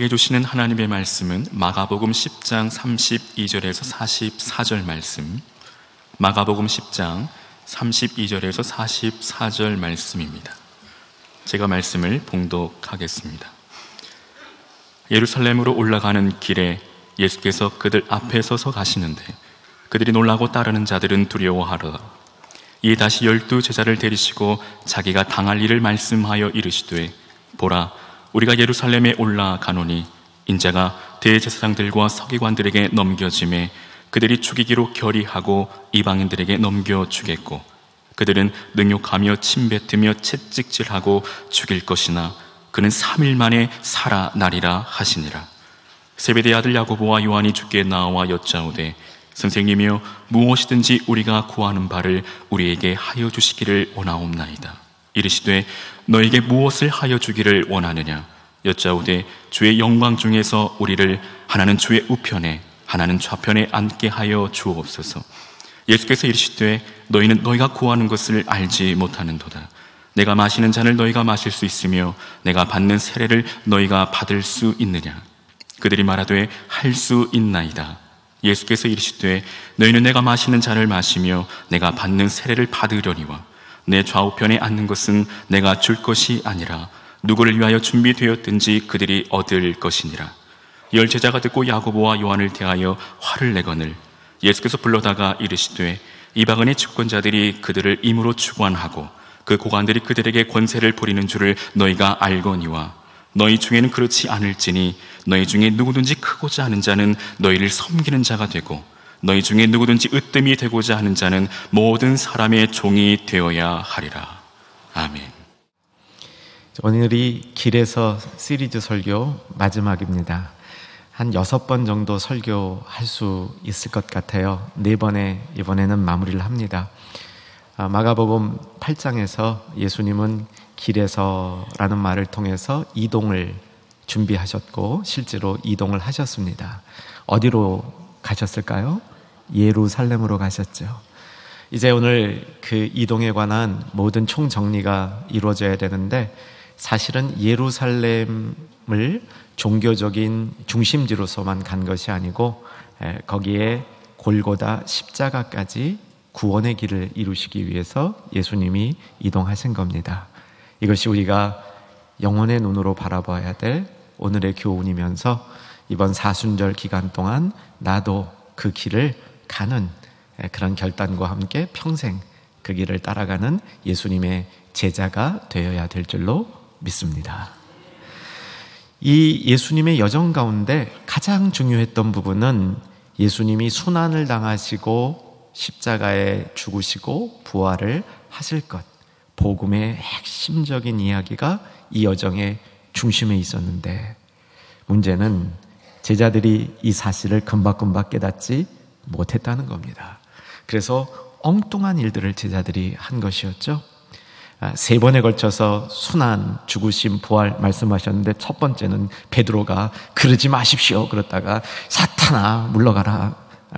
우리에게 주시는 하나님의 말씀은 마가복음 10장 32절에서 44절 말씀, 마가복음 10장 32절에서 44절 말씀입니다. 제가 말씀을 봉독하겠습니다. 예루살렘으로 올라가는 길에 예수께서 그들 앞에 서서 가시는데 그들이 놀라고 따르는 자들은 두려워하더라. 이에 다시 12 제자를 데리시고 자기가 당할 일을 말씀하여 이르시되, 보라, 우리가 예루살렘에 올라가노니 인자가 대제사장들과 서기관들에게 넘겨짐에 그들이 죽이기로 결의하고 이방인들에게 넘겨주겠고 그들은 능욕하며 침뱉으며 채찍질하고 죽일 것이나 그는 3일 만에 살아나리라 하시니라. 세베대의 아들 야고보와 요한이 주께 나와 여짜오되, 선생님이여, 무엇이든지 우리가 구하는 바를 우리에게 하여 주시기를 원하옵나이다. 이르시되, 너에게 무엇을 하여 주기를 원하느냐? 여짜오되, 주의 영광 중에서 우리를 하나는 주의 우편에 하나는 좌편에 앉게 하여 주옵소서. 예수께서 이르시되, 너희는 너희가 구하는 것을 알지 못하는도다. 내가 마시는 잔을 너희가 마실 수 있으며 내가 받는 세례를 너희가 받을 수 있느냐? 그들이 말하되, 할 수 있나이다. 예수께서 이르시되, 너희는 내가 마시는 잔을 마시며 내가 받는 세례를 받으려니와 내 좌우편에 앉는 것은 내가 줄 것이 아니라 누구를 위하여 준비되었든지 그들이 얻을 것이니라. 10 제자가 듣고 야고보와 요한을 대하여 화를 내거늘 예수께서 불러다가 이르시되, 이방인의 주권자들이 그들을 임으로 주관하고 그 고관들이 그들에게 권세를 부리는 줄을 너희가 알거니와 너희 중에는 그렇지 않을지니 너희 중에 누구든지 크고자 하는 자는 너희를 섬기는 자가 되고 너희 중에 누구든지 으뜸이 되고자 하는 자는 모든 사람의 종이 되어야 하리라. 아멘. 오늘이 길에서 시리즈 설교 마지막입니다. 한 6번 정도 설교할 수 있을 것 같아요. 4번에 이번에는 마무리를 합니다. 마가복음 8장에서 예수님은 길에서라는 말을 통해서 이동을 준비하셨고 실제로 이동을 하셨습니다. 어디로 가셨을까요? 예루살렘으로 가셨죠. 이제 오늘 그 이동에 관한 모든 총정리가 이루어져야 되는데, 사실은 예루살렘을 종교적인 중심지로서만 간 것이 아니고 거기에 골고다 십자가까지 구원의 길을 이루시기 위해서 예수님이 이동하신 겁니다. 이것이 우리가 영혼의 눈으로 바라봐야 될 오늘의 교훈이면서 이번 사순절 기간 동안 나도 그 길을 가는 그런 결단과 함께 평생 그 길을 따라가는 예수님의 제자가 되어야 될 줄로 믿습니다. 이 예수님의 여정 가운데 가장 중요했던 부분은 예수님이 순환을 당하시고 십자가에 죽으시고 부활을 하실 것, 복음의 핵심적인 이야기가 이 여정의 중심에 있었는데, 문제는 제자들이 이 사실을 금방금방 깨닫지 못했다는 겁니다. 그래서 엉뚱한 일들을 제자들이 한 것이었죠. 3번에 걸쳐서 순환, 죽으심, 부활 말씀하셨는데, 첫 번째는 베드로가 그러지 마십시오 그러다가 사탄아 물러가라,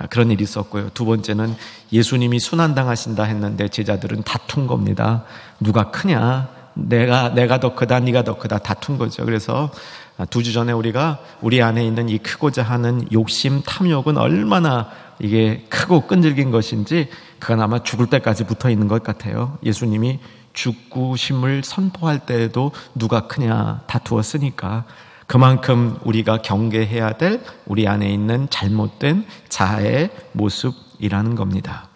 그런 일이 있었고요. 2번째는 예수님이 순환당하신다 했는데 제자들은 다툰 겁니다. 누가 크냐, 내가 더 크다, 네가 더 크다, 다툰 거죠. 그래서 2주 전에 우리가 우리 안에 있는 이 크고자 하는 욕심, 탐욕은 얼마나 이게 크고 끈질긴 것인지 그건 아마 죽을 때까지 붙어 있는 것 같아요. 예수님이 죽으심을 선포할 때에도 누가 크냐 다투었으니까 그만큼 우리가 경계해야 될 우리 안에 있는 잘못된 자아의 모습이라는 겁니다.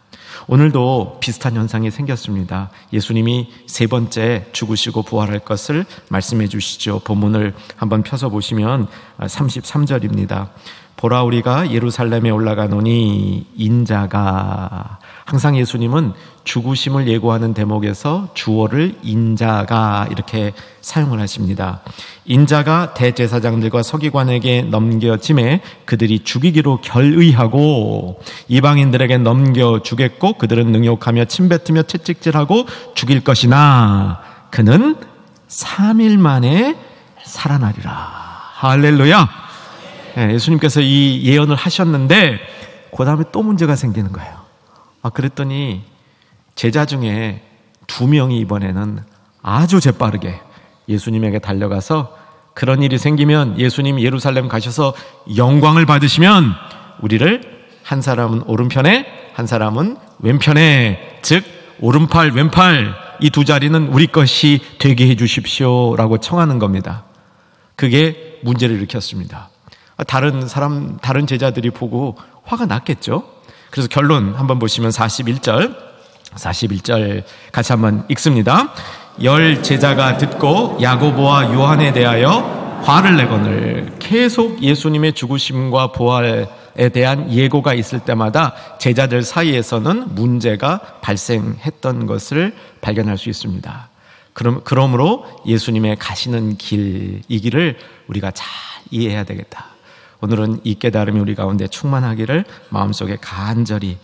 오늘도 비슷한 현상이 생겼습니다. 예수님이 3번째 죽으시고 부활할 것을 말씀해 주시죠. 본문을 한번 펴서 보시면 33절입니다. 보라, 우리가 예루살렘에 올라가노니 인자가, 항상 예수님은 죽으심을 예고하는 대목에서 주어를 인자가 이렇게 사용을 하십니다. 인자가 대제사장들과 서기관에게 넘겨짐에 그들이 죽이기로 결의하고 이방인들에게 넘겨주겠고 그들은 능욕하며 침뱉으며 채찍질하고 죽일 것이나 그는 3일 만에 살아나리라. 할렐루야. 예수님께서 이 예언을 하셨는데 그 다음에 또 문제가 생기는 거예요. 그랬더니 제자 중에 2명이 이번에는 아주 재빠르게 예수님에게 달려가서 그런 일이 생기면 예수님이 예루살렘 가셔서 영광을 받으시면 우리를 한 사람은 오른편에 한 사람은 왼편에, 즉 오른팔 왼팔 이 두 자리는 우리 것이 되게 해 주십시오라고 청하는 겁니다. 그게 문제를 일으켰습니다. 다른 제자들이 보고 화가 났겠죠. 그래서 결론 한번 보시면 41절 같이 한번 읽습니다. 10 제자가 듣고 야고보와 요한에 대하여 화를 내거늘. 계속 예수님의 죽으심과 부활에 대한 예고가 있을 때마다 제자들 사이에서는 문제가 발생했던 것을 발견할 수 있습니다. 그러므로 예수님의 가시는 길, 이 길을 우리가 잘 이해해야 되겠다. 오늘은 이 깨달음이 우리 가운데 충만하기를 마음속에 간절히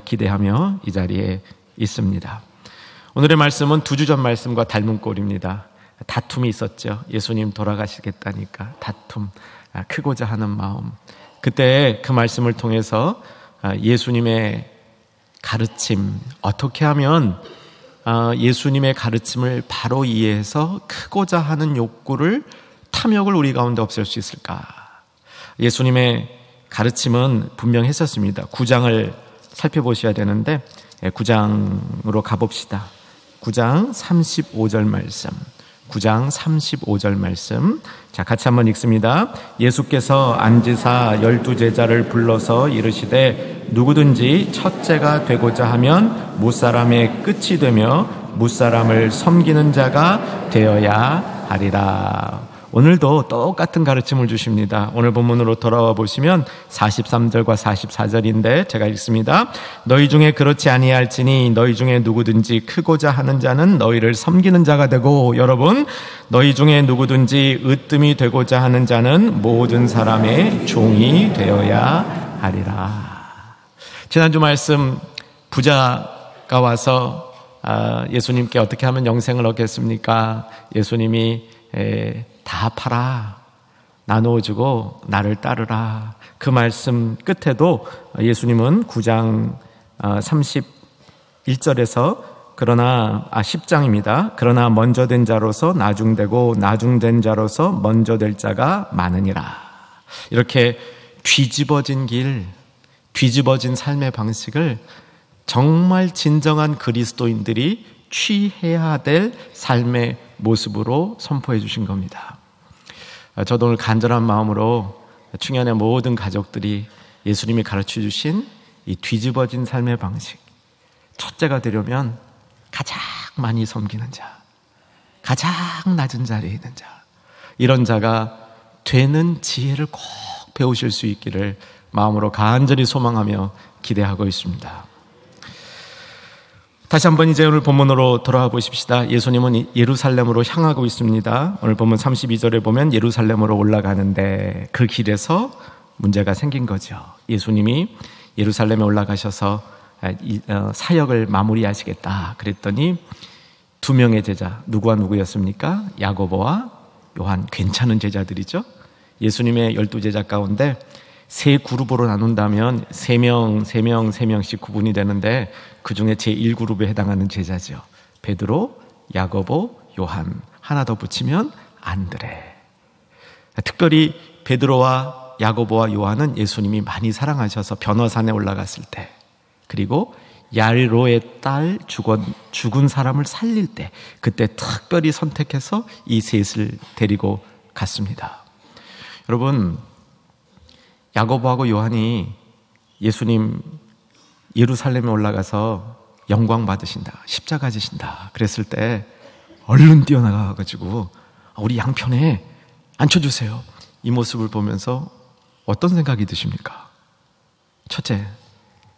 기대하며 이 자리에 있습니다. 오늘의 말씀은 두 주 전 말씀과 닮은 꼴입니다. 다툼이 있었죠. 예수님 돌아가시겠다니까 다툼, 크고자 하는 마음. 그때 그 말씀을 통해서 예수님의 가르침, 어떻게 하면 예수님의 가르침을 바로 이해해서 크고자 하는 욕구를, 탐욕을 우리 가운데 없앨 수 있을까? 예수님의 가르침은 분명했었습니다. 9장을 살펴보셔야 되는데 9장으로 가봅시다. 9장 35절 말씀. 9장 35절 말씀. 자, 같이 한번 읽습니다. 예수께서 앉으사 12제자를 불러서 이르시되 누구든지 첫째가 되고자 하면 무사람의 끝이 되며 무사람을 섬기는 자가 되어야 하리라. 오늘도 똑같은 가르침을 주십니다. 오늘 본문으로 돌아와 보시면 43절과 44절인데 제가 읽습니다. 너희 중에 그렇지 아니할지니 너희 중에 누구든지 크고자 하는 자는 너희를 섬기는 자가 되고, 여러분, 너희 중에 누구든지 으뜸이 되고자 하는 자는 모든 사람의 종이 되어야 하리라. 지난주 말씀, 부자가 와서 예수님께 어떻게 하면 영생을 얻겠습니까? 예수님이 다 팔아 나누어주고 나를 따르라. 그 말씀 끝에도 예수님은 9장 31절에서 그러나 10장입니다. 그러나 먼저 된 자로서 나중되고 나중된 자로서 먼저 될 자가 많으니라. 이렇게 뒤집어진 길, 뒤집어진 삶의 방식을 정말 진정한 그리스도인들이 취해야 될 삶의 모습으로 선포해 주신 겁니다. 저도 오늘 간절한 마음으로 충현의 모든 가족들이 예수님이 가르쳐 주신 이 뒤집어진 삶의 방식, 첫째가 되려면 가장 많이 섬기는 자, 가장 낮은 자리에 있는 자, 이런 자가 되는 지혜를 꼭 배우실 수 있기를 마음으로 간절히 소망하며 기대하고 있습니다. 다시 한번 이제 오늘 본문으로 돌아와 보십시다. 예수님은 예루살렘으로 향하고 있습니다. 오늘 본문 32절에 보면 예루살렘으로 올라가는데 그 길에서 문제가 생긴 거죠. 예수님이 예루살렘에 올라가셔서 사역을 마무리하시겠다 그랬더니 두 명의 제자, 누구와 누구였습니까? 야고보와 요한, 괜찮은 제자들이죠. 예수님의 12제자 가운데 세 그룹으로 나눈다면 3명씩 구분이 되는데 그 중에 제1그룹에 해당하는 제자죠. 베드로, 야고보, 요한, 하나 더 붙이면 안드레. 특별히 베드로와 야고보와 요한은 예수님이 많이 사랑하셔서 변화산에 올라갔을 때, 그리고 야이로의 딸 죽은 사람을 살릴 때, 그때 특별히 선택해서 이 셋을 데리고 갔습니다. 여러분, 야고보하고 요한이 예수님 예루살렘에 올라가서 영광 받으신다, 십자가 지신다 그랬을 때 얼른 뛰어나가가지고 우리 양편에 앉혀주세요. 이 모습을 보면서 어떤 생각이 드십니까? 첫째,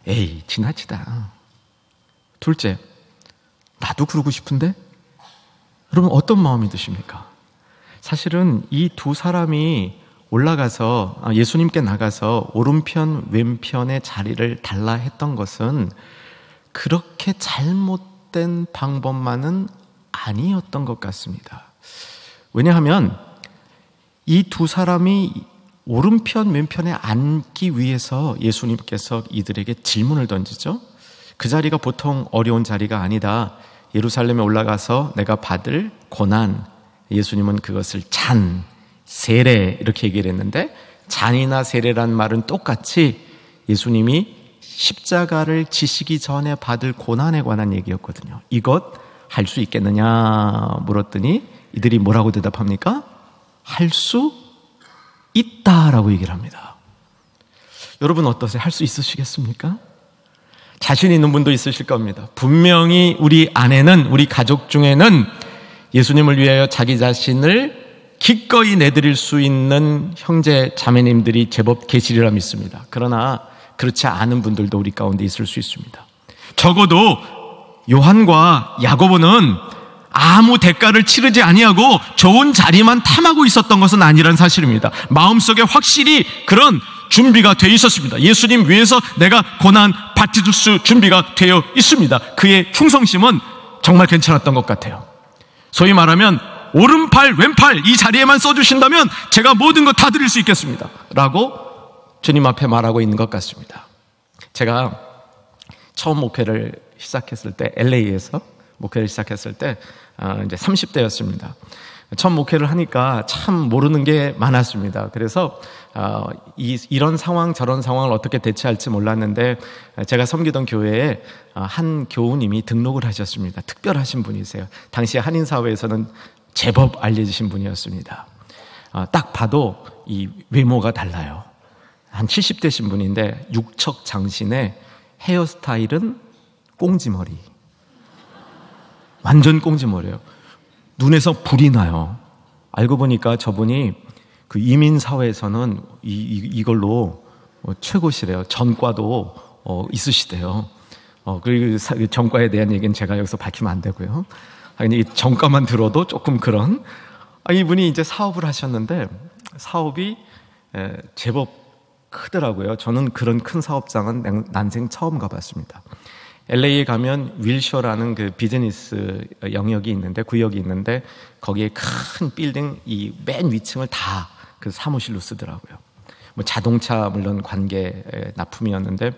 에이 지나치다. 둘째, 나도 그러고 싶은데? 여러분 어떤 마음이 드십니까? 사실은 이 두 사람이 올라가서 예수님께 나가서 오른편 왼편의 자리를 달라 했던 것은 그렇게 잘못된 방법만은 아니었던 것 같습니다. 왜냐하면 이 두 사람이 오른편 왼편에 앉기 위해서 예수님께서 이들에게 질문을 던지죠. 그 자리가 보통 어려운 자리가 아니다. 예루살렘에 올라가서 내가 받을 고난, 예수님은 그것을 잔, 세례 이렇게 얘기를 했는데, 잔이나 세례란 말은 똑같이 예수님이 십자가를 지시기 전에 받을 고난에 관한 얘기였거든요. 이것 할 수 있겠느냐 물었더니 이들이 뭐라고 대답합니까? 할 수 있다라고 얘기를 합니다. 여러분 어떠세요? 할 수 있으시겠습니까? 자신 있는 분도 있으실 겁니다. 분명히 우리 안에는, 우리 가족 중에는 예수님을 위하여 자기 자신을 기꺼이 내드릴 수 있는 형제 자매님들이 제법 계시리라 믿습니다. 그러나 그렇지 않은 분들도 우리 가운데 있을 수 있습니다. 적어도 요한과 야고보는 아무 대가를 치르지 아니하고 좋은 자리만 탐하고 있었던 것은 아니라는 사실입니다. 마음속에 확실히 그런 준비가 되어 있었습니다. 예수님 위해서 내가 고난 받을 수 준비가 되어 있습니다. 그의 충성심은 정말 괜찮았던 것 같아요. 소위 말하면 오른팔 왼팔 이 자리에만 써주신다면 제가 모든 것 다 드릴 수 있겠습니다 라고 주님 앞에 말하고 있는 것 같습니다. 제가 처음 목회를 시작했을 때, LA에서 목회를 시작했을 때 이제 30대였습니다. 처음 목회를 하니까 참 모르는 게 많았습니다. 그래서 이런 상황 저런 상황을 어떻게 대처할지 몰랐는데, 제가 섬기던 교회에 한 교우님이 등록을 하셨습니다. 특별하신 분이세요. 당시 한인사회에서는 제법 알려지신 분이었습니다. 딱 봐도 이 외모가 달라요. 한 70대신 분인데 육척 장신에 헤어스타일은 꽁지머리, 완전 꽁지머리예요. 눈에서 불이 나요. 알고 보니까 저분이 그 이민사회에서는 이걸로 최고시래요. 전과도 있으시대요. 그리고 전과에 대한 얘기는 제가 여기서 밝히면 안 되고요. 이 전과만 들어도 조금 그런, 이분이 이제 사업을 하셨는데 사업이 제법 크더라고요. 저는 그런 큰 사업장은 난생 처음 가봤습니다. LA에 가면 윌셔라는 그 비즈니스 영역이 있는데, 구역이 있는데, 거기에 큰 빌딩 이 맨 위층을 다 그 사무실로 쓰더라고요. 뭐 자동차 물론 관계 납품이었는데,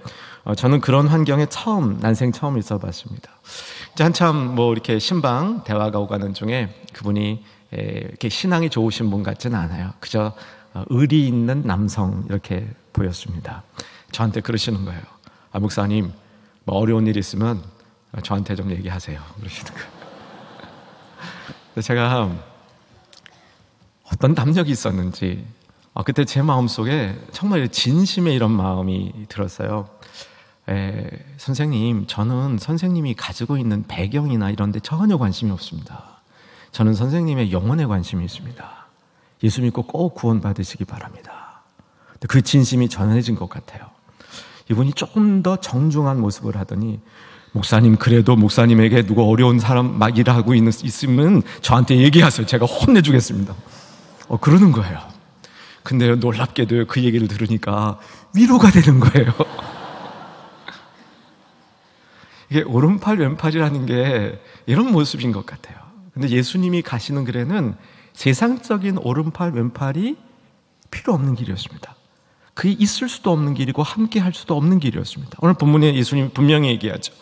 저는 그런 환경에 난생 처음 있어봤습니다. 이제 한참 뭐 이렇게 신방 대화가 오가는 중에 그분이 이렇게 신앙이 좋으신 분 같지는 않아요. 그저 의리 있는 남성 이렇게 보였습니다. 저한테 그러시는 거예요. 목사님, 뭐 어려운 일 있으면 저한테 좀 얘기하세요. 그러시는 거예요. 제가 어떤 담력이 있었는지 그때 제 마음속에 정말 진심의 이런 마음이 들었어요. 선생님, 저는 선생님이 가지고 있는 배경이나 이런 데 전혀 관심이 없습니다. 저는 선생님의 영혼에 관심이 있습니다. 예수 믿고 꼭 구원 받으시기 바랍니다. 그 진심이 전해진 것 같아요. 이분이 조금 더 정중한 모습을 하더니, 목사님, 그래도 목사님에게 누구 어려운 사람 막 일하고 있으면 저한테 얘기하세요. 제가 혼내주겠습니다. 그러는 거예요. 근데 놀랍게도 그 얘기를 들으니까 위로가 되는 거예요. 이게 오른팔 왼팔이라는 게 이런 모습인 것 같아요. 근데 예수님이 가시는 길에는 세상적인 오른팔 왼팔이 필요 없는 길이었습니다. 그게 있을 수도 없는 길이고 함께 할 수도 없는 길이었습니다. 오늘 본문에 예수님이 분명히 얘기하죠.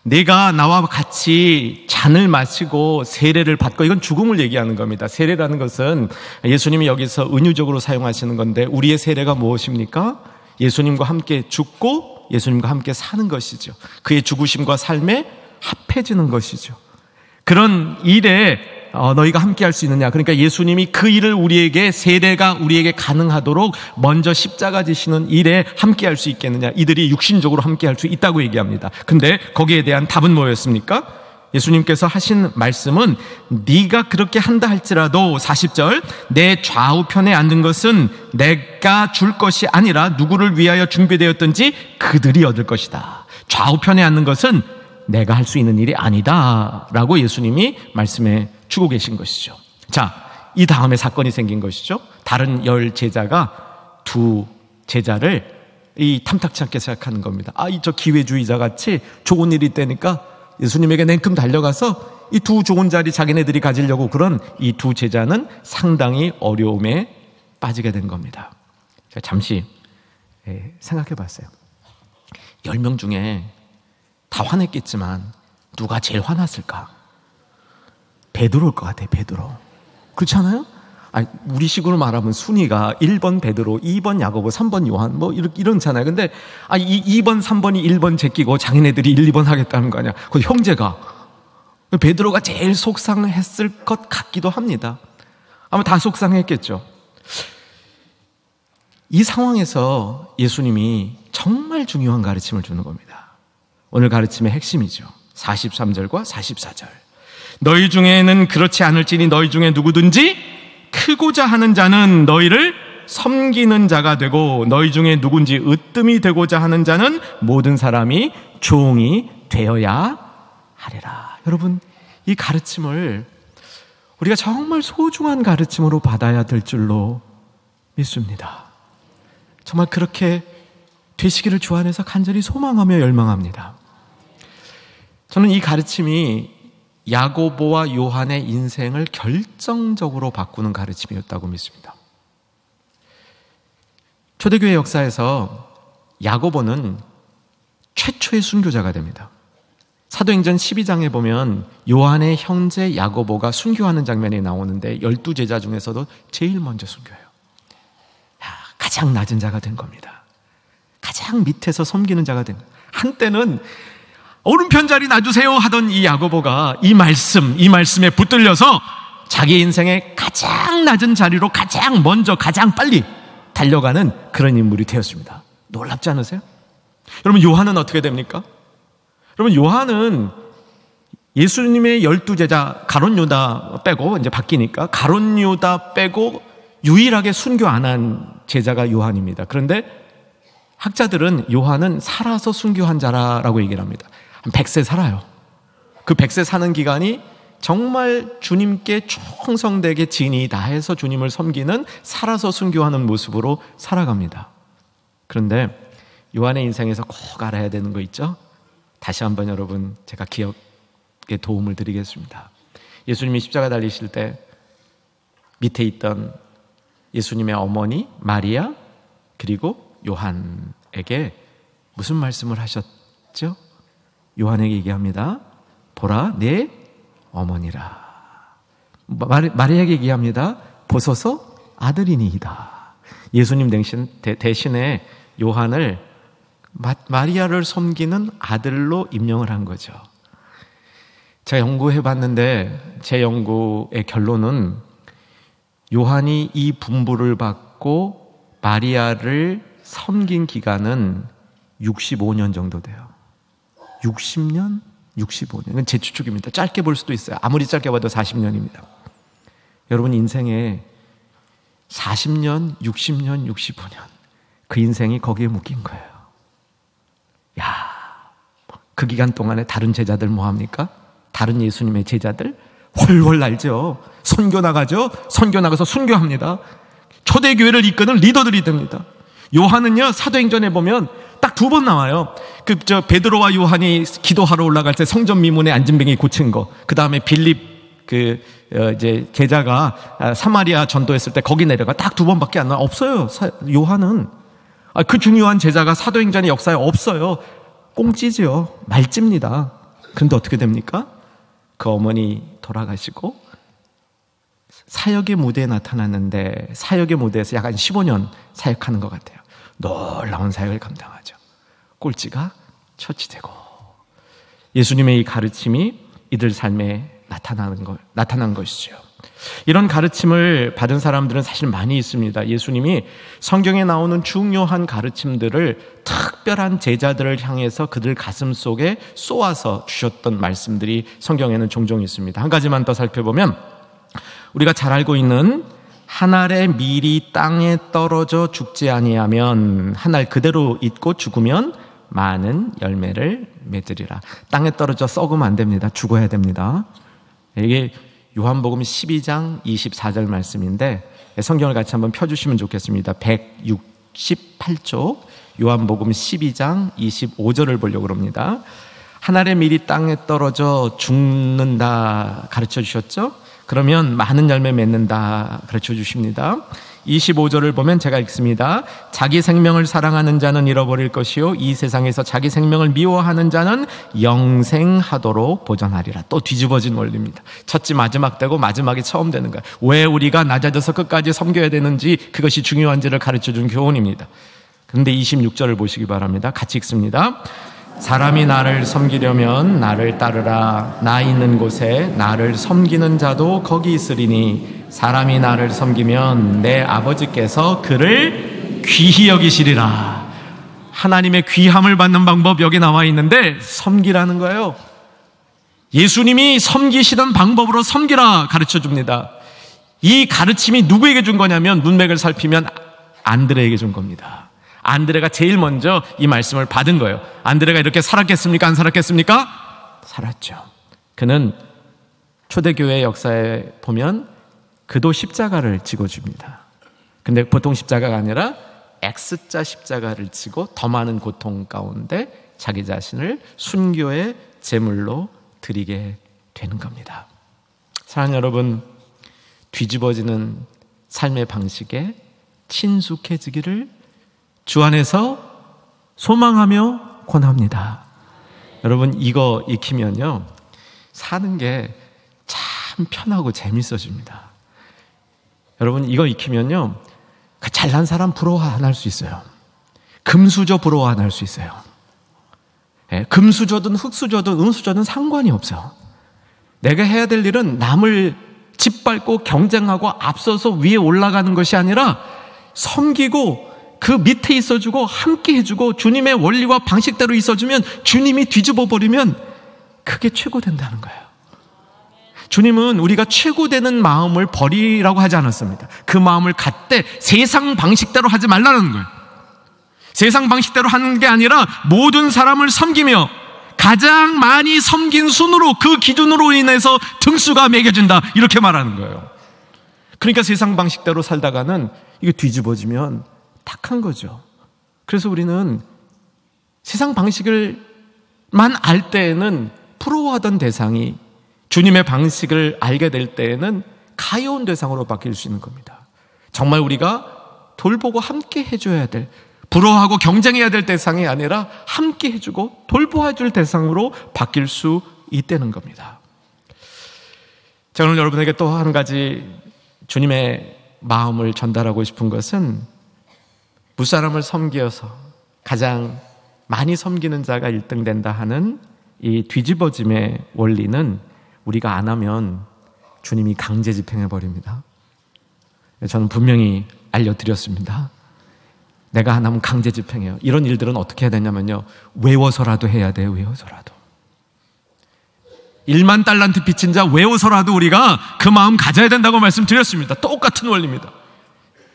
내가 나와 같이 잔을 마시고 세례를 받고, 이건 죽음을 얘기하는 겁니다. 세례라는 것은 예수님이 여기서 은유적으로 사용하시는 건데, 우리의 세례가 무엇입니까? 예수님과 함께 죽고 예수님과 함께 사는 것이죠. 그의 죽으심과 삶에 합해지는 것이죠. 그런 일에 너희가 함께 할 수 있느냐. 그러니까 예수님이 그 일을 우리에게, 세례가 우리에게 가능하도록 먼저 십자가 지시는 일에 함께 할 수 있겠느냐. 이들이 육신적으로 함께 할 수 있다고 얘기합니다. 근데 거기에 대한 답은 뭐였습니까? 예수님께서 하신 말씀은, 네가 그렇게 한다 할지라도 40절, 내 좌우편에 앉는 것은 내가 줄 것이 아니라 누구를 위하여 준비되었든지 그들이 얻을 것이다. 좌우편에 앉는 것은 내가 할 수 있는 일이 아니다 라고 예수님이 말씀해 주고 계신 것이죠. 자, 이 다음에 사건이 생긴 것이죠. 다른 10 제자가 두 제자를 탐탁치 않게 생각하는 겁니다. 저 기회주의자 같이 좋은 일이 있다니까 예수님에게 냉큼 달려가서 이 두 좋은 자리 자기네들이 가지려고 그런 이 두 제자는 상당히 어려움에 빠지게 된 겁니다. 제가 잠시 생각해 봤어요. 10명 중에 다 화냈겠지만 누가 제일 화났을까? 베드로일 것 같아요. 베드로. 그렇지 않아요? 아니, 우리식으로 말하면 순위가 1번 베드로, 2번 야고보, 3번 요한 뭐 이런잖아요. 근데 2번, 3번이 1번 제끼고 자기네들이 1, 2번 하겠다는 거 아니야. 그 형제가 베드로가 제일 속상했을 것 같기도 합니다. 아마 다 속상했겠죠. 이 상황에서 예수님이 정말 중요한 가르침을 주는 겁니다. 오늘 가르침의 핵심이죠. 43절과 44절. 너희 중에는 그렇지 않을지니 너희 중에 누구든지 크고자 하는 자는 너희를 섬기는 자가 되고 너희 중에 누군지 으뜸이 되고자 하는 자는 모든 사람이 종이 되어야 하리라. 여러분, 이 가르침을 우리가 정말 소중한 가르침으로 받아야 될 줄로 믿습니다. 정말 그렇게 되시기를 주 안에서 간절히 소망하며 열망합니다. 저는 이 가르침이 야고보와 요한의 인생을 결정적으로 바꾸는 가르침이었다고 믿습니다. 초대교회 역사에서 야고보는 최초의 순교자가 됩니다. 사도행전 12장에 보면 요한의 형제 야고보가 순교하는 장면이 나오는데 12제자 중에서도 제일 먼저 순교해요. 가장 낮은 자가 된 겁니다. 가장 밑에서 섬기는 자가 된 거예요. 한때는 오른편 자리 놔주세요 하던 이 야고보가 이 말씀에 붙들려서 자기 인생의 가장 낮은 자리로 가장 먼저 가장 빨리 달려가는 그런 인물이 되었습니다. 놀랍지 않으세요? 여러분, 요한은 어떻게 됩니까? 여러분, 요한은 예수님의 12제자 가룟 유다 빼고 이제 바뀌니까 가룟 유다 빼고 유일하게 순교 안 한 제자가 요한입니다. 그런데 학자들은 요한은 살아서 순교한 자라고 얘기를 합니다. 한 100세 살아요. 그 100세 사는 기간이 정말 주님께 충성되게 진이 다해서 주님을 섬기는 살아서 순교하는 모습으로 살아갑니다. 그런데 요한의 인생에서 꼭 알아야 되는 거 있죠? 다시 한번 여러분 제가 기억에 도움을 드리겠습니다. 예수님이 십자가 달리실 때 밑에 있던 예수님의 어머니 마리아 그리고 요한에게 무슨 말씀을 하셨죠? 요한에게 얘기합니다. 보라 내 어머니라. 마리아에게 얘기합니다. 보소서 아들이니이다. 예수님 대신에 요한을 마리아를 섬기는 아들로 임명을 한 거죠. 제가 연구해봤는데 제 연구의 결론은 요한이 이 분부를 받고 마리아를 섬긴 기간은 65년 정도 돼요. 60년? 65년. 이건 제 추측입니다. 짧게 볼 수도 있어요. 아무리 짧게 봐도 40년입니다. 여러분 인생에 40년, 60년, 65년 그 인생이 거기에 묶인 거예요. 그 기간 동안에 다른 제자들 뭐 합니까? 다른 예수님의 제자들 훨훨 날죠. 선교 나가죠. 선교 나가서 순교합니다. 초대교회를 이끄는 리더들이 됩니다. 요한은요, 사도행전에 보면 딱 2번 나와요. 베드로와 요한이 기도하러 올라갈 때 성전 미문에 앉은뱅이 고친 거. 그 다음에 빌립 이제 제자가 사마리아 전도했을 때 거기 내려가 딱 2번밖에 안 나와. 없어요. 요한은 그 중요한 제자가 사도행전의 역사에 없어요. 꽁찌죠. 말찝니다. 그런데 어떻게 됩니까? 그 어머니 돌아가시고 사역의 무대에 나타났는데 사역의 무대에서 약 한 15년 사역하는 것 같아요. 놀라운 사역을 감당하죠. 꼴찌가 처치되고 예수님의 이 가르침이 이들 삶에 나타난 것이죠. 이런 가르침을 받은 사람들은 사실 많이 있습니다. 예수님이 성경에 나오는 중요한 가르침들을 특별한 제자들을 향해서 그들 가슴 속에 쏘아서 주셨던 말씀들이 성경에는 종종 있습니다. 한 가지만 더 살펴보면 우리가 잘 알고 있는 한 알의 밀이 땅에 떨어져 죽지 아니하면 한 알 그대로 있고 죽으면 많은 열매를 맺으리라. 땅에 떨어져 썩으면 안 됩니다. 죽어야 됩니다. 이게 요한복음 12장 24절 말씀인데 성경을 같이 한번 펴주시면 좋겠습니다. 168쪽 요한복음 12장 25절을 보려고 합니다. 한 알의 밀이 땅에 떨어져 죽는다 가르쳐 주셨죠? 그러면 많은 열매 맺는다 가르쳐 주십니다. 25절을 보면 제가 읽습니다. 자기 생명을 사랑하는 자는 잃어버릴 것이요 이 세상에서 자기 생명을 미워하는 자는 영생하도록 보전하리라. 또 뒤집어진 원리입니다. 첫째 마지막 되고 마지막이 처음 되는 거예요. 왜 우리가 낮아져서 끝까지 섬겨야 되는지, 그것이 중요한지를 가르쳐준 교훈입니다. 그런데 26절을 보시기 바랍니다. 같이 읽습니다. 사람이 나를 섬기려면 나를 따르라. 나 있는 곳에 나를 섬기는 자도 거기 있으리니 사람이 나를 섬기면 내 아버지께서 그를 귀히 여기시리라. 하나님의 귀함을 받는 방법 여기 나와 있는데 섬기라는 거예요. 예수님이 섬기시던 방법으로 섬기라 가르쳐줍니다. 이 가르침이 누구에게 준 거냐면, 문맥을 살피면 안드레에게 준 겁니다. 안드레가 제일 먼저 이 말씀을 받은 거예요. 안드레가 이렇게 살았겠습니까? 안 살았겠습니까? 살았죠. 그는 초대교회 역사에 보면 그도 십자가를 지고 줍니다. 근데 보통 십자가가 아니라 X자 십자가를 지고 더 많은 고통 가운데 자기 자신을 순교의 제물로 드리게 되는 겁니다. 사랑하는 여러분, 뒤집어지는 삶의 방식에 친숙해지기를 주 안에서 소망하며 권합니다. 여러분, 이거 익히면요, 사는 게 참 편하고 재밌어집니다. 여러분, 이거 익히면요, 잘난 사람 부러워 안 할 수 있어요. 금수저 부러워 안 할 수 있어요. 금수저든 흙수저든 은수저든 상관이 없어요. 내가 해야 될 일은 남을 짓밟고 경쟁하고 앞서서 위에 올라가는 것이 아니라 섬기고 그 밑에 있어주고 함께 해주고 주님의 원리와 방식대로 있어주면, 주님이 뒤집어 버리면 그게 최고 된다는 거예요. 주님은 우리가 최고 되는 마음을 버리라고 하지 않았습니다. 그 마음을 갖되 세상 방식대로 하지 말라는 거예요. 세상 방식대로 하는 게 아니라 모든 사람을 섬기며 가장 많이 섬긴 순으로, 그 기준으로 인해서 등수가 매겨진다, 이렇게 말하는 거예요. 그러니까 세상 방식대로 살다가는 이게 뒤집어지면 탁한 거죠. 그래서 우리는 세상 방식을만 알 때에는 부러워하던 대상이 주님의 방식을 알게 될 때에는 가여운 대상으로 바뀔 수 있는 겁니다. 정말 우리가 돌보고 함께 해줘야 될, 부러워하고 경쟁해야 될 대상이 아니라 함께 해주고 돌보아줄 대상으로 바뀔 수 있다는 겁니다. 자, 오늘 여러분에게 또 한 가지 주님의 마음을 전달하고 싶은 것은, 무사람을 섬기어서 가장 많이 섬기는 자가 1등 된다 하는 이 뒤집어짐의 원리는 우리가 안 하면 주님이 강제 집행해버립니다. 저는 분명히 알려드렸습니다. 내가 안 하면 강제 집행해요. 이런 일들은 어떻게 해야 되냐면요, 외워서라도 해야 돼요. 외워서라도. 1만 달란트 빚진 자 외워서라도 우리가 그 마음 가져야 된다고 말씀드렸습니다. 똑같은 원리입니다.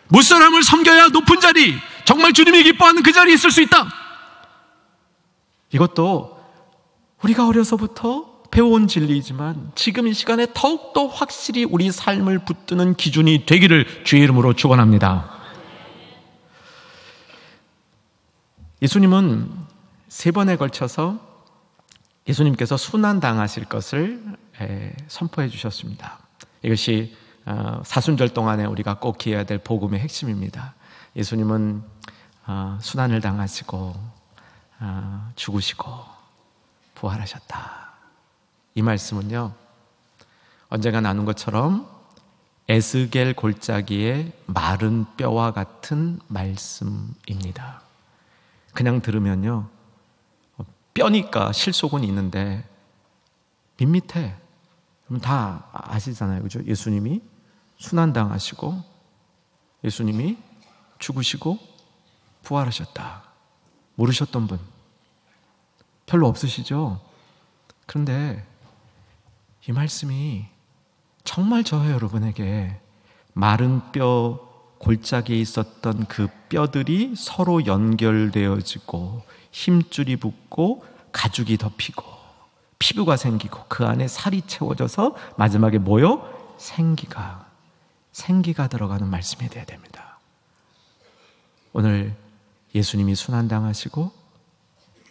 무사람을 섬겨야 높은 자리, 정말 주님이 기뻐하는 그 자리에 있을 수 있다. 이것도 우리가 어려서부터 배워온 진리이지만 지금 이 시간에 더욱더 확실히 우리 삶을 붙드는 기준이 되기를 주의 이름으로 축원합니다. 예수님은 3번에 걸쳐서 예수님께서 순환당하실 것을 선포해 주셨습니다. 이것이 사순절 동안에 우리가 꼭 기해야 될 복음의 핵심입니다. 예수님은 순환을 당하시고 죽으시고 부활하셨다. 이 말씀은요, 언젠가 나눈 것처럼 에스겔 골짜기의 마른 뼈와 같은 말씀입니다. 그냥 들으면요, 뼈니까 실속은 있는데 밋밋해. 그럼 다 아시잖아요, 그죠? 예수님이 순환당하시고 예수님이 죽으시고 부활하셨다. 모르셨던 분 별로 없으시죠? 그런데 이 말씀이 정말 저와 여러분에게 마른 뼈 골짜기에 있었던 그 뼈들이 서로 연결되어지고 힘줄이 붙고 가죽이 덮이고 피부가 생기고 그 안에 살이 채워져서 마지막에 뭐요? 생기가 들어가는 말씀이 되어야 됩니다. 오늘 예수님이 순환당하시고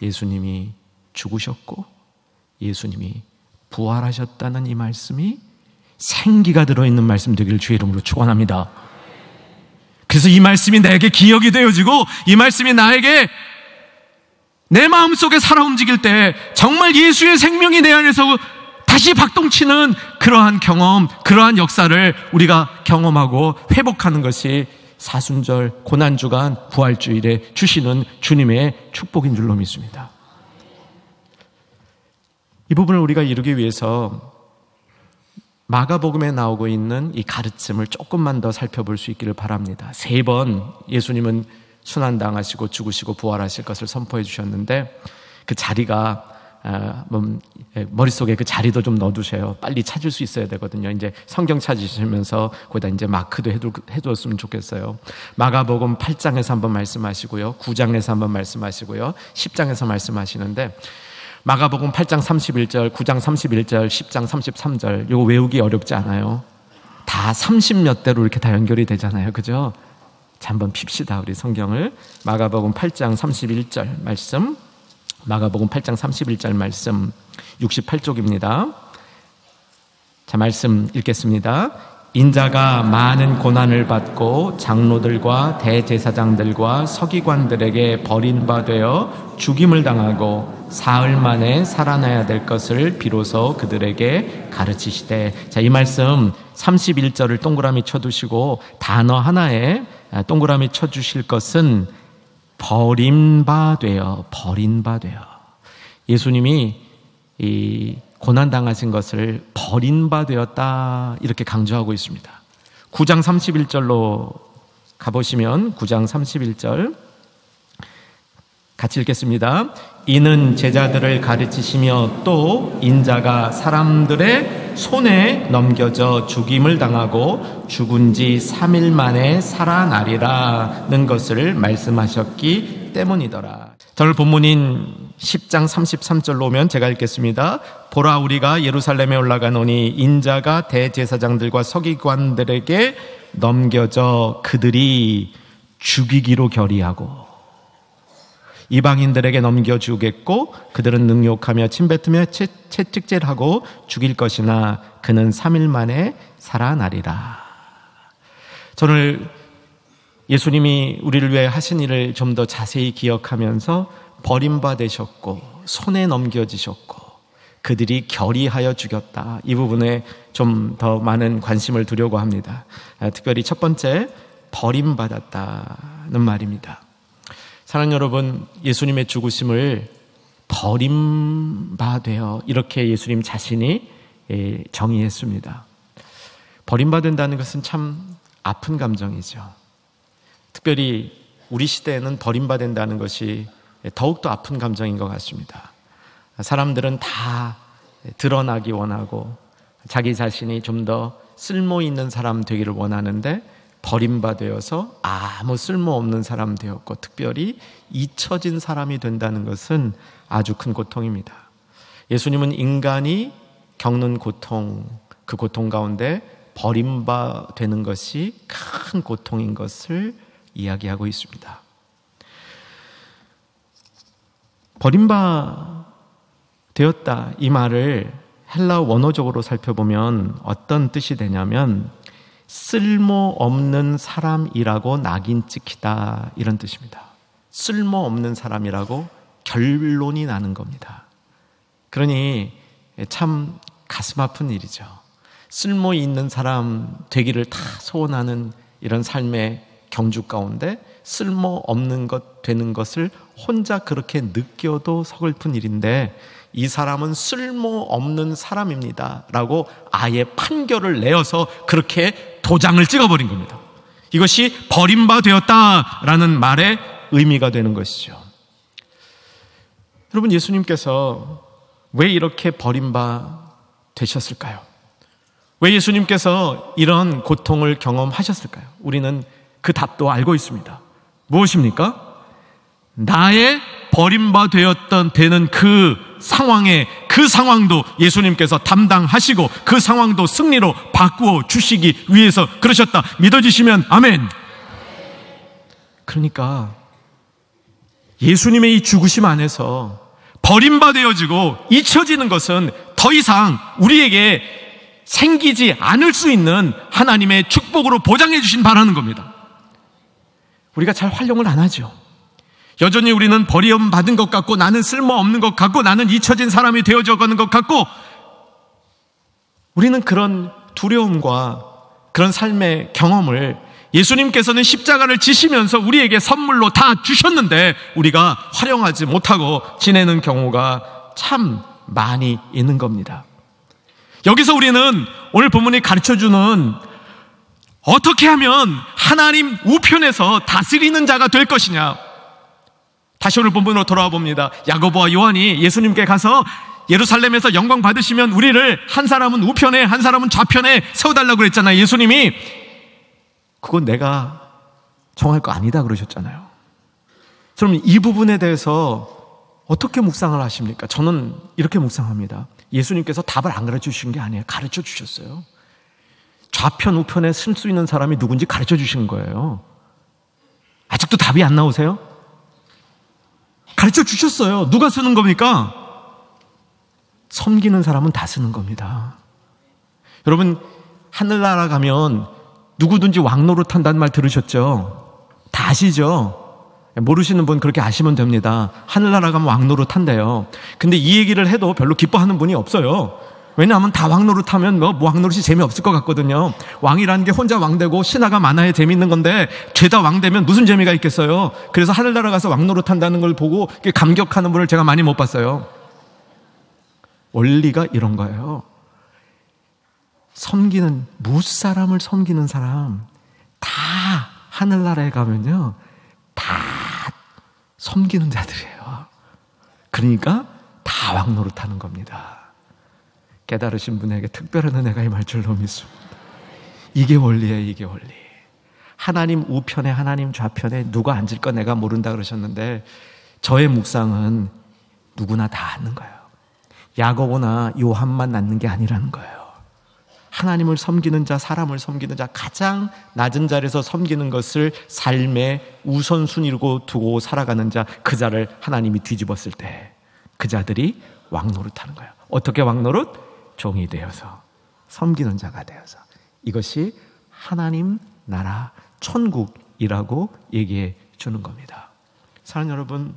예수님이 죽으셨고 예수님이 부활하셨다는 이 말씀이 생기가 들어있는 말씀 되기를 주의 이름으로 축원합니다. 그래서 이 말씀이 내게 기억이 되어지고 이 말씀이 나에게 내 마음속에 살아 움직일 때 정말 예수의 생명이 내 안에서 다시 박동치는 그러한 경험, 그러한 역사를 우리가 경험하고 회복하는 것이 사순절, 고난주간, 부활주일에 주시는 주님의 축복인 줄로 믿습니다. 이 부분을 우리가 이루기 위해서 마가복음에 나오고 있는 이 가르침을 조금만 더 살펴볼 수 있기를 바랍니다. 3번 예수님은 순환당하시고 죽으시고 부활하실 것을 선포해 주셨는데 그 자리가 머릿속에 그 자리도 좀 넣어두세요. 빨리 찾을 수 있어야 되거든요. 이제 성경 찾으시면서 거기다 이제 마크도 해두었으면 좋겠어요. 마가복음 8장에서 한번 말씀하시고요, 9장에서 한번 말씀하시고요, 10장에서 말씀하시는데 마가복음 8장 31절, 9장 31절, 10장 33절 이거 외우기 어렵지 않아요. 다 30몇 대로 이렇게 다 연결이 되잖아요. 그죠? 자, 한번 핍시다. 우리 성경을. 마가복음 8장 31절 말씀, 마가복음 8장 31절 말씀 68쪽입니다. 자, 말씀 읽겠습니다. 인자가 많은 고난을 받고 장로들과 대제사장들과 서기관들에게 버림받아 죽임을 당하고 사흘 만에 살아나야 될 것을 비로소 그들에게 가르치시되. 자, 이 말씀 31절을 동그라미 쳐두시고 단어 하나에 동그라미 쳐주실 것은 버림받아요. 예수님이 이 고난당하신 것을 버림받았다 이렇게 강조하고 있습니다. 9장 31절로 가보시면 9장 31절 같이 읽겠습니다. 이는 제자들을 가르치시며 또 인자가 사람들의 손에 넘겨져 죽임을 당하고 죽은 지 3일 만에 살아나리라는 것을 말씀하셨기 때문이더라. 오늘 본문인 10장 33절로 오면 제가 읽겠습니다. 보라, 우리가 예루살렘에 올라가노니 인자가 대제사장들과 서기관들에게 넘겨져 그들이 죽이기로 결의하고 이방인들에게 넘겨주겠고 그들은 능욕하며 침뱉으며 채찍질하고 죽일 것이나 그는 3일 만에 살아나리라. 저는 예수님이 우리를 위해 하신 일을 좀 더 자세히 기억하면서 버림받으셨고 손에 넘겨지셨고 그들이 결의하여 죽였다, 이 부분에 좀 더 많은 관심을 두려고 합니다. 특별히 첫 번째, 버림받았다는 말입니다. 사랑하는 여러분, 예수님의 죽으심을 버림받아요 이렇게 예수님 자신이 정의했습니다. 버림받는다는 것은 참 아픈 감정이죠. 특별히 우리 시대에는 버림받는다는 것이 더욱더 아픈 감정인 것 같습니다. 사람들은 다 드러나기 원하고 자기 자신이 좀 더 쓸모 있는 사람 되기를 원하는데 버림받아서 아무 쓸모없는 사람 되었고 특별히 잊혀진 사람이 된다는 것은 아주 큰 고통입니다. 예수님은 인간이 겪는 고통, 그 고통 가운데 버림받는 것이 큰 고통인 것을 이야기하고 있습니다. 버림받았다 이 말을 헬라 원어적으로 살펴보면 어떤 뜻이 되냐면 쓸모없는 사람이라고 낙인 찍히다, 이런 뜻입니다. 쓸모없는 사람이라고 결론이 나는 겁니다. 그러니 참 가슴 아픈 일이죠. 쓸모 있는 사람 되기를 다 소원하는 이런 삶의 경주 가운데 쓸모없는 것 되는 것을 혼자 그렇게 느껴도 서글픈 일인데 이 사람은 쓸모없는 사람입니다 라고 아예 판결을 내어서 그렇게 도장을 찍어버린 겁니다. 이것이 버림받았다라는 말의 의미가 되는 것이죠. 여러분, 예수님께서 왜 이렇게 버림받으셨을까요? 왜 예수님께서 이런 고통을 경험하셨을까요? 우리는 그 답도 알고 있습니다. 무엇입니까? 나의 버림받았던 되는 그 상황에 그 상황도 예수님께서 담당하시고 그 상황도 승리로 바꾸어 주시기 위해서 그러셨다. 믿어지시면 아멘. 그러니까 예수님의 이 죽으심 안에서 버림받아지고 잊혀지는 것은 더 이상 우리에게 생기지 않을 수 있는 하나님의 축복으로 보장해 주신 바라는 겁니다. 우리가 잘 활용을 안 하죠. 여전히 우리는 버림받은 것 같고, 나는 쓸모없는 것 같고, 나는 잊혀진 사람이 되어져 가는 것 같고, 우리는 그런 두려움과 그런 삶의 경험을 예수님께서는 십자가를 지시면서 우리에게 선물로 다 주셨는데 우리가 활용하지 못하고 지내는 경우가 참 많이 있는 겁니다. 여기서 우리는 오늘 본문이 가르쳐주는 어떻게 하면 하나님 우편에서 다스리는 자가 될 것이냐, 다시 오늘 본문으로 돌아와 봅니다. 야고보와 요한이 예수님께 가서 예루살렘에서 영광 받으시면 우리를 한 사람은 우편에 한 사람은 좌편에 세워달라고 그랬잖아요. 예수님이 그건 내가 정할 거 아니다 그러셨잖아요. 그럼 이 부분에 대해서 어떻게 묵상을 하십니까? 저는 이렇게 묵상합니다. 예수님께서 답을 안 가르쳐 주신 게 아니에요. 가르쳐 주셨어요. 좌편 우편에 쓸 수 있는 사람이 누군지 가르쳐 주신 거예요. 아직도 답이 안 나오세요? 가르쳐 주셨어요. 누가 쓰는 겁니까? 섬기는 사람은 다 쓰는 겁니다. 여러분, 하늘나라 가면 누구든지 왕노릇 한다는 말 들으셨죠? 다 아시죠? 모르시는 분 그렇게 아시면 됩니다. 하늘나라 가면 왕노릇 한대요. 근데 이 얘기를 해도 별로 기뻐하는 분이 없어요. 왜냐하면 다 왕노릇 하면 왕노릇이 재미없을 것 같거든요. 왕이라는 게 혼자 왕되고 신하가 많아야 재미있는 건데 죄다 왕되면 무슨 재미가 있겠어요. 그래서 하늘나라 가서 왕노릇 한다는 걸 보고 감격하는 분을 제가 많이 못 봤어요. 원리가 이런 거예요. 섬기는, 무사람을 섬기는 사람 다 하늘나라에 가면요 다 섬기는 자들이에요. 그러니까 다 왕노릇하는 겁니다. 깨달으신 분에게 특별한 은혜가 임할 줄로 믿습니다. 이게 원리예요. 이게 원리. 하나님 우편에 하나님 좌편에 누가 앉을 거 내가 모른다 그러셨는데 저의 묵상은 누구나 다 앉는 거예요. 야고보나 요한만 앉는 게 아니라는 거예요. 하나님을 섬기는 자, 사람을 섬기는 자, 가장 낮은 자리에서 섬기는 것을 삶의 우선순위로 두고 살아가는 자, 그 자를 하나님이 뒤집었을 때 그 자들이 왕노릇하는 거예요. 어떻게 왕노릇? 종이 되어서, 섬기는 자가 되어서. 이것이 하나님 나라 천국이라고 얘기해 주는 겁니다. 사랑하는 여러분,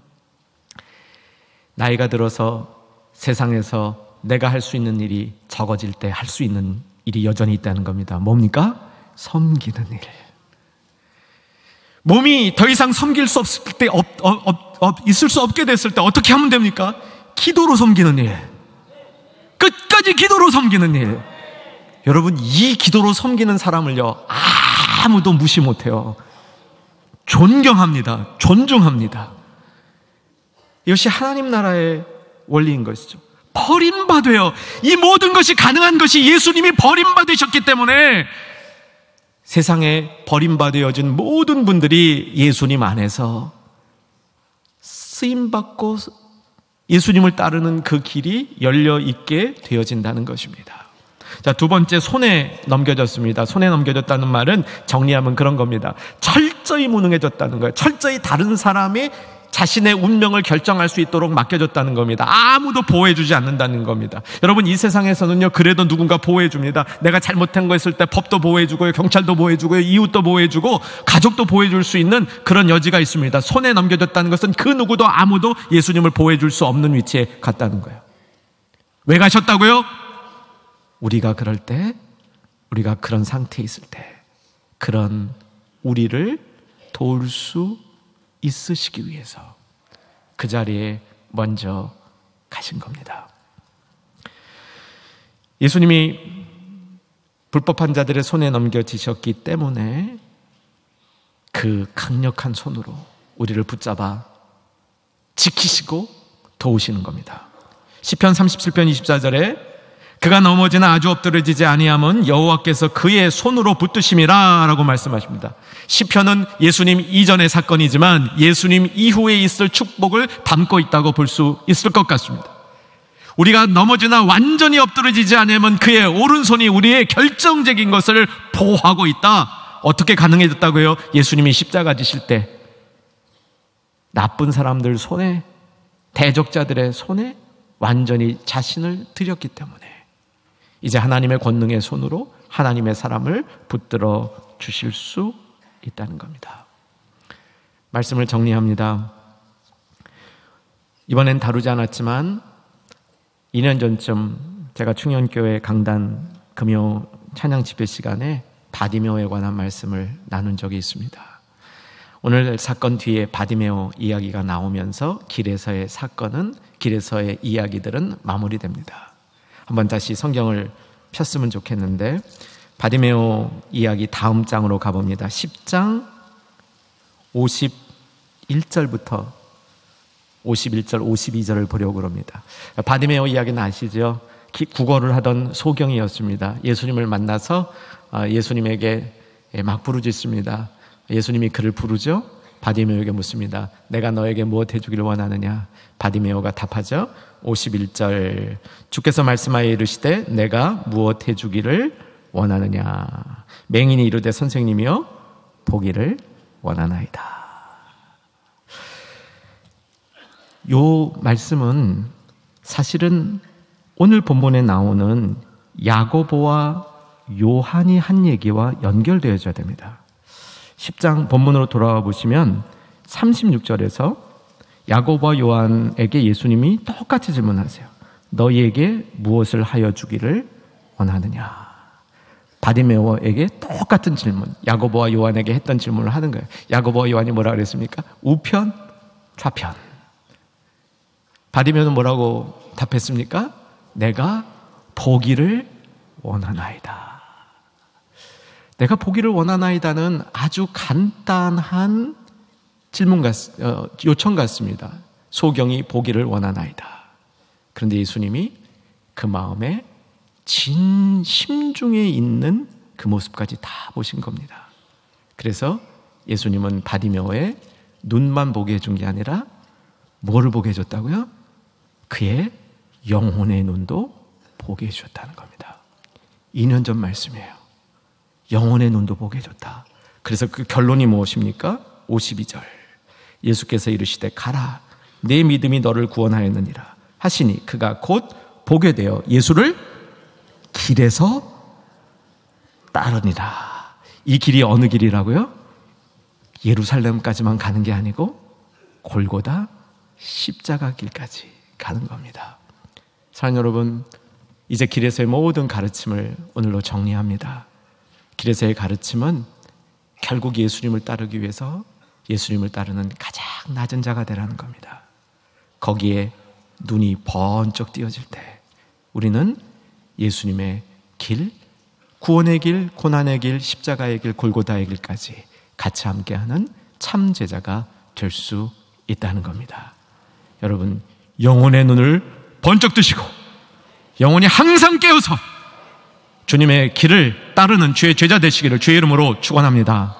나이가 들어서 세상에서 내가 할 수 있는 일이 적어질 때 할 수 있는 일이 여전히 있다는 겁니다. 뭡니까? 섬기는 일. 몸이 더 이상 섬길 수 없을 때, 있을 수 없게 됐을 때 어떻게 하면 됩니까? 기도로 섬기는 일. 끝까지 기도로 섬기는 일. 여러분, 이 기도로 섬기는 사람을요 아무도 무시 못해요. 존경합니다. 존중합니다. 이것이 하나님 나라의 원리인 것이죠. 버림받아요. 이 모든 것이 가능한 것이 예수님이 버림받으셨기 때문에 세상에 버림받아진 모든 분들이 예수님 안에서 쓰임받고 예수님을 따르는 그 길이 열려있게 되어진다는 것입니다. 자, 두 번째, 손에 넘겨졌습니다. 손에 넘겨졌다는 말은 정리하면 그런 겁니다. 철저히 무능해졌다는 거예요. 철저히 다른 사람이 자신의 운명을 결정할 수 있도록 맡겨졌다는 겁니다. 아무도 보호해주지 않는다는 겁니다. 여러분, 이 세상에서는요 그래도 누군가 보호해줍니다. 내가 잘못한 거 했을 때 법도 보호해주고요, 경찰도 보호해주고요, 이웃도 보호해주고 가족도 보호해줄 수 있는 그런 여지가 있습니다. 손에 넘겨졌다는 것은 그 누구도 아무도 예수님을 보호해줄 수 없는 위치에 갔다는 거예요. 왜 가셨다고요? 우리가 그럴 때, 우리가 그런 상태에 있을 때 그런 우리를 도울 수 있으시기 위해서 그 자리에 먼저 가신 겁니다. 예수님이 불법한 자들의 손에 넘겨지셨기 때문에 그 강력한 손으로 우리를 붙잡아 지키시고 도우시는 겁니다. 시편 37편 24절에 그가 넘어지나 아주 엎드러지지 아니함은 여호와께서 그의 손으로 붙드심이라 라고 말씀하십니다. 시편은 예수님 이전의 사건이지만 예수님 이후에 있을 축복을 담고 있다고 볼 수 있을 것 같습니다. 우리가 넘어지나 완전히 엎드러지지 않으면 그의 오른손이 우리의 결정적인 것을 보호하고 있다. 어떻게 가능해졌다고요? 예수님이 십자가 지실 때 나쁜 사람들 손에, 대적자들의 손에 완전히 자신을 드렸기 때문에 이제 하나님의 권능의 손으로 하나님의 사람을 붙들어 주실 수 있다는 겁니다. 말씀을 정리합니다. 이번엔 다루지 않았지만 2년 전쯤 제가 충현교회 강단 금요 찬양 집회 시간에 바디메오에 관한 말씀을 나눈 적이 있습니다. 오늘 사건 뒤에 바디메오 이야기가 나오면서 길에서의 사건은, 길에서의 이야기들은 마무리됩니다. 한번 다시 성경을 폈으면 좋겠는데, 바디메오 이야기 다음 장으로 가봅니다. 10장 51절부터 51절, 52절을 보려고 합니다. 바디메오 이야기는 아시죠? 국어를 하던 소경이었습니다. 예수님을 만나서 예수님에게 막 부르짖습니다. 예수님이 그를 부르죠. 바디메오에게 묻습니다. 내가 너에게 무엇 해주기를 원하느냐? 바디메오가 답하죠. 51절, 주께서 말씀하여 이르시되 내가 무엇 해주기를 원하느냐? 맹인이 이르되 선생님이여 보기를 원하나이다. 요 말씀은 사실은 오늘 본문에 나오는 야고보와 요한이 한 얘기와 연결되어져야 됩니다. 10장 본문으로 돌아와 보시면 36절에서 야고보와 요한에게 예수님이 똑같이 질문하세요. 너희에게 무엇을 하여 주기를 원하느냐? 바디메오에게 똑같은 질문, 야고보와 요한에게 했던 질문을 하는 거예요. 야고보와 요한이 뭐라 그랬습니까? 우편, 좌편. 바디메오는 뭐라고 답했습니까? 내가 보기를 원하나이다. 내가 보기를 원하나이다는 아주 간단한 질문 요청 같습니다. 소경이 보기를 원하나이다. 그런데 예수님이 그 마음에 진심 중에 있는 그 모습까지 다 보신 겁니다. 그래서 예수님은 바디메오의 눈만 보게 해준 게 아니라 뭐를 보게 해줬다고요? 그의 영혼의 눈도 보게 해주셨다는 겁니다. 2년 전 말씀이에요. 영혼의 눈도 보게 해줬다. 그래서 그 결론이 무엇입니까? 52절, 예수께서 이르시되 가라, 내 믿음이 너를 구원하였느니라 하시니 그가 곧 보게 되어 예수를 길에서 따르니라. 이 길이 어느 길이라고요? 예루살렘까지만 가는 게 아니고 골고다 십자가 길까지 가는 겁니다. 사랑하는 여러분, 이제 길에서의 모든 가르침을 오늘로 정리합니다. 길에서의 가르침은 결국 예수님을 따르기 위해서 예수님을 따르는 가장 낮은 자가 되라는 겁니다. 거기에 눈이 번쩍 띄어질 때 우리는 예수님의 길, 구원의 길, 고난의 길, 십자가의 길, 골고다의 길까지 같이 함께하는 참 제자가 될 수 있다는 겁니다. 여러분, 영혼의 눈을 번쩍 뜨시고 영혼이 항상 깨어서 주님의 길을 따르는 주의 제자 되시기를 주의 이름으로 축원합니다.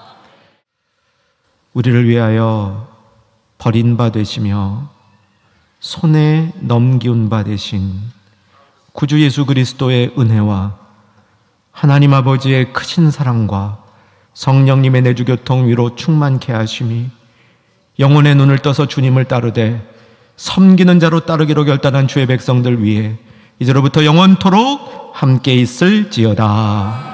우리를 위하여 버린 바 되시며 손에 넘기운 바 되신 구주 예수 그리스도의 은혜와 하나님 아버지의 크신 사랑과 성령님의 내주 교통 위로 충만케 하심이 영혼의 눈을 떠서 주님을 따르되 섬기는 자로 따르기로 결단한 주의 백성들 위해 이제로부터 영원토록 함께 있을지어다.